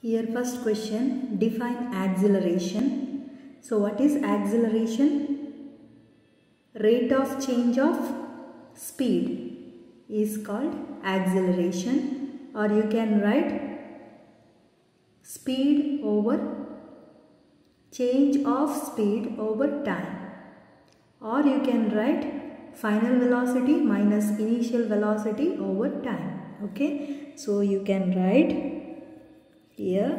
Here first question, define acceleration. So what is acceleration? Rate of change of speed is called acceleration, or you can write speed over change of speed over time, or you can write final velocity minus initial velocity over time. Okay, so you can write here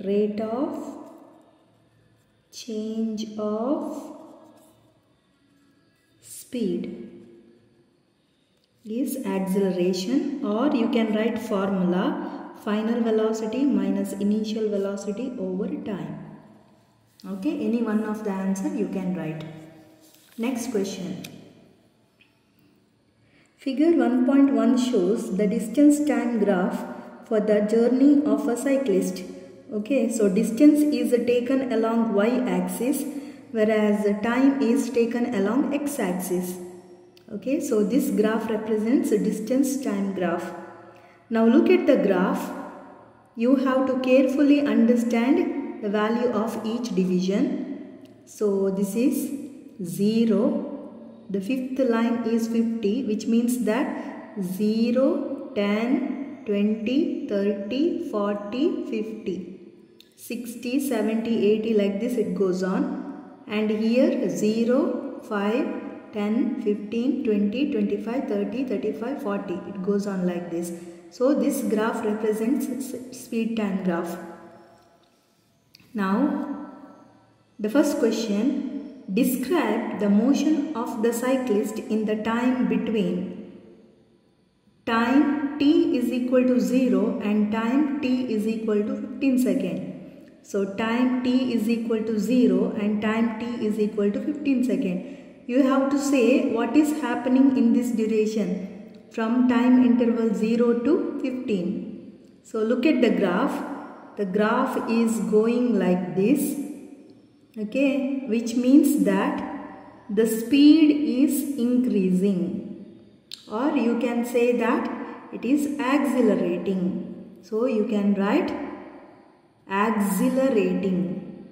rate of change of speed is acceleration, or you can write formula final velocity minus initial velocity over time. Okay, any one of the answer you can write. Next question. Figure 1.1 shows the distance time graph for the journey of a cyclist. Okay, so distance is taken along y-axis, whereas time is taken along x-axis. Okay, so this graph represents a distance time graph. Now look at the graph. You have to carefully understand the value of each division. So this is 0. The fifth line is 50, which means that 0, 10, 20, 30, 40, 50, 60, 70, 80, like this it goes on. And here 0, 5, 10, 15, 20, 25, 30, 35, 40. It goes on like this. So this graph represents speed time graph. Now the first question, describe the motion of the cyclist in the time between time t is equal to 0 and time t is equal to 15 seconds. So time t is equal to 0 and time t is equal to 15 seconds. You have to say what is happening in this duration from time interval 0 to 15. So look at the graph. The graph is going like this. Okay, which means that the speed is increasing, or you can say that it is accelerating. So you can write accelerating.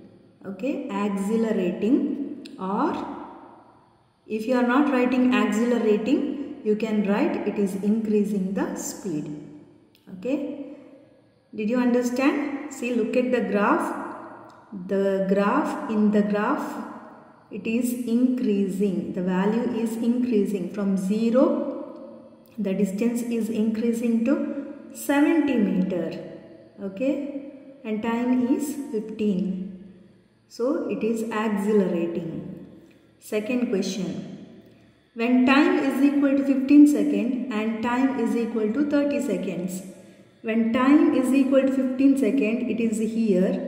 Okay, accelerating, or if you are not writing accelerating, you can write it is increasing the speed. Okay, did you understand? See, look at the graph. The graph, in the graph, it is increasing. The value is increasing from 0. The distance is increasing to 70 meter. Okay, and time is 15. So it is accelerating. Second question. When time is equal to 15 seconds and time is equal to 30 seconds. When time is equal to 15 seconds, it is here.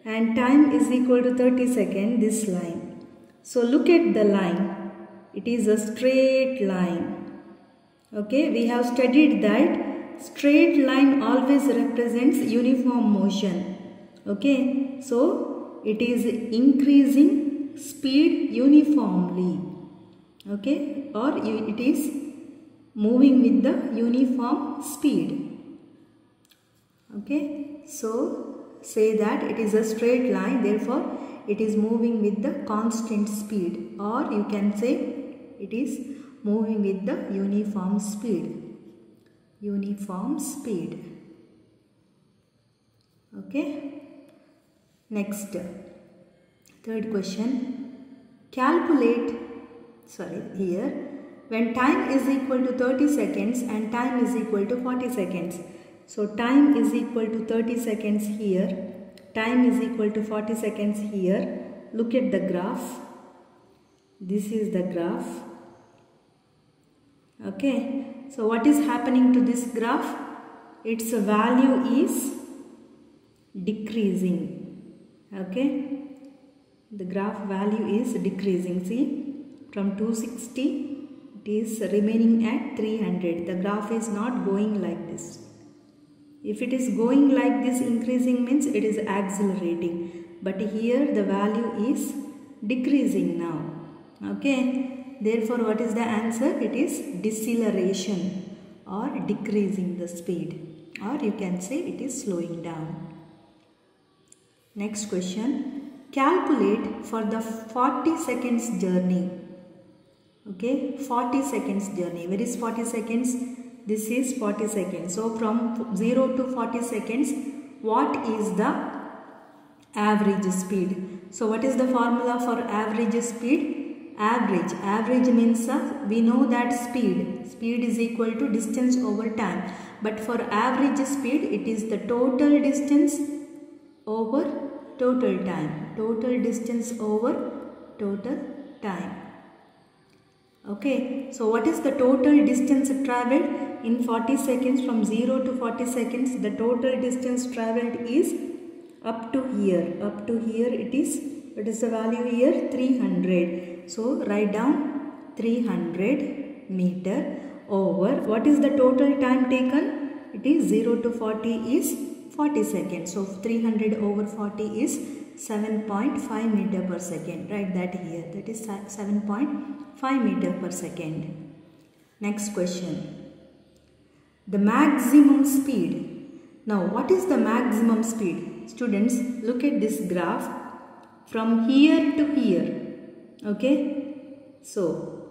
And time is equal to 30 seconds, this line. So look at the line. It is a straight line. Okay, we have studied that straight line always represents uniform motion. Okay, so it is increasing speed uniformly. Okay, or it is moving with the uniform speed. Okay, so say that it is a straight line, therefore it is moving with the constant speed, or you can say it is moving with the uniform speed. Uniform speed. Okay. Next, third question. Calculate, here, when time is equal to 30 seconds and time is equal to 40 seconds. So time is equal to 30 seconds here, time is equal to 40 seconds here. Look at the graph. This is the graph. Okay, so what is happening to this graph? Its value is decreasing. Okay, the graph value is decreasing. See, from 260 it is remaining at 300. The graph is not going like this. If it is going like this, increasing means it is accelerating. But here the value is decreasing now. Okay. Therefore, what is the answer? It is deceleration. or decreasing the speed, or you can say it is slowing down. Next question, calculate for the 40 seconds journey. Okay, 40 seconds journey. Where is 40 seconds? This is 40 seconds. So from 0 to 40 seconds, what is the average speed? So what is the formula for average speed? Average means we know that speed is equal to distance over time, but for average speed it is the total distance over total time, total distance over total time. Okay, so what is the total distance traveled in 40 seconds? From 0 to 40 seconds, the total distance traveled is up to here. Up to here it is, what is the value here? 300. So write down 300 meter over, what is the total time taken? It is 0 to 40 is 40 seconds. So 300 over 40 is 7.5 meter per second. Write that here. That is 7.5 meter per second. Next question. The maximum speed. Now what is the maximum speed? Students, look at this graph from here to here. Okay, so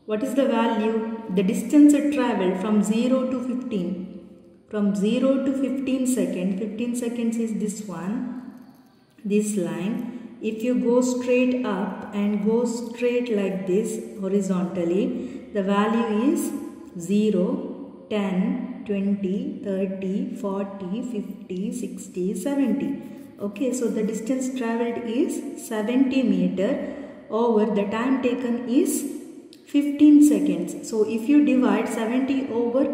what is the value? The distance traveled from 0 to 15. From 0 to 15 seconds, 15 seconds is this one, this line. If you go straight up and go straight like this horizontally, the value is 0, 10, 20, 30, 40, 50, 60, 70. Okay, so the distance traveled is 70 meter over the time taken is 15 seconds. So if you divide 70 over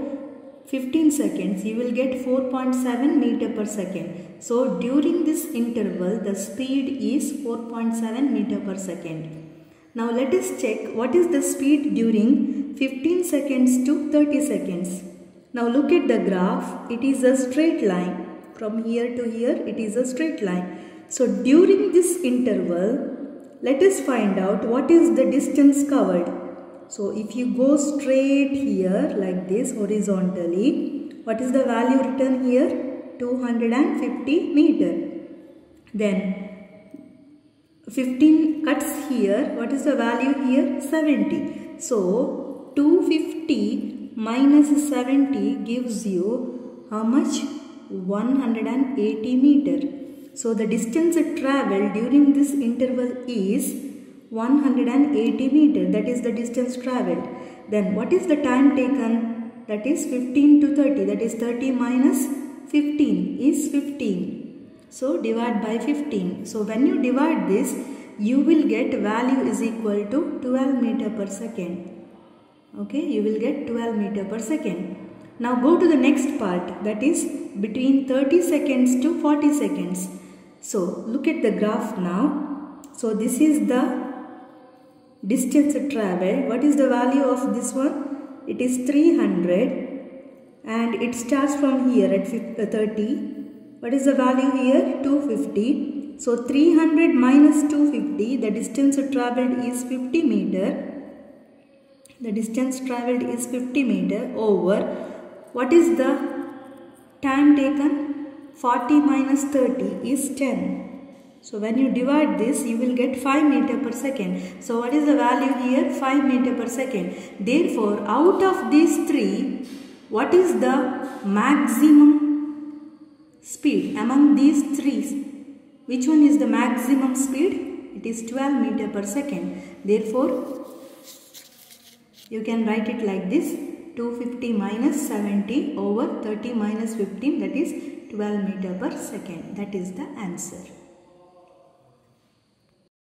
15 seconds, you will get 4.7 meter per second. So during this interval, the speed is 4.7 meter per second. Now let us check what is the speed during 15 seconds to 30 seconds. Now look at the graph. It is a straight line. From here to here, it is a straight line. So during this interval, let us find out what is the distance covered. So if you go straight here like this horizontally, what is the value written here? 250 meter. Then 15 cuts here. What is the value here? 70. So 250 minus 70 gives you how much? 180 meter. So the distance traveled during this interval is 180 meter. That is the distance traveled. Then what is the time taken? That is 15 to 30. That is 30 minus 15 is 15. So divide by 15. So when you divide this, you will get value is equal to 12 meter per second. Okay, you will get 12 meter per second. Now go to the next part, that is between 30 seconds to 40 seconds. So look at the graph now. So this is the distance traveled. What is the value of this one? It is 300 and it starts from here at 30. What is the value here? 250. So 300 minus 250, the distance traveled is 50 meter. The distance traveled is 50 meter over, what is the time taken? 40 minus 30 is 10. So when you divide this, you will get 5 meter per second. So what is the value here? 5 meter per second. Therefore, out of these three, what is the maximum speed among these three? Which one is the maximum speed? It is 12 meter per second. Therefore, you can write it like this. 250 minus 70 over 30 minus 15, that is 12 meter per second. That is the answer.